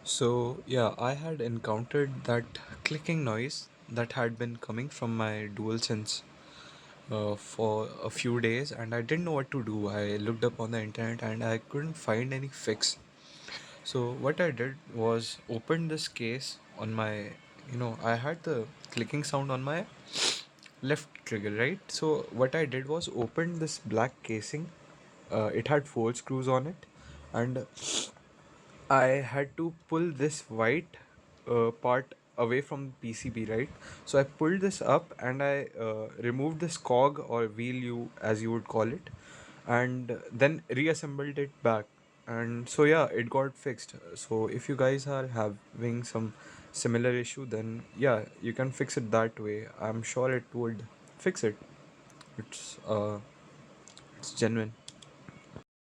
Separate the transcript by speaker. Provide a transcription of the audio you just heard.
Speaker 1: So, yeah, I had encountered that clicking noise that had been coming from my DualSense for a few days, and I didn't know what to do. I looked up on the internet and I couldn't find any fix. So, what I did was open this case on my, I had the clicking sound on my left trigger, right? So, what I did was open this black casing. It had four screws on it, and I had to pull this white part away from the PCB, right? So I pulled this up and I removed this cog or wheel, you as you would call it, and then reassembled it back. And so yeah, it got fixed. So if you guys are having some similar issue, then yeah, you can fix it that way. I'm sure it would fix it. It's uh, it's genuine.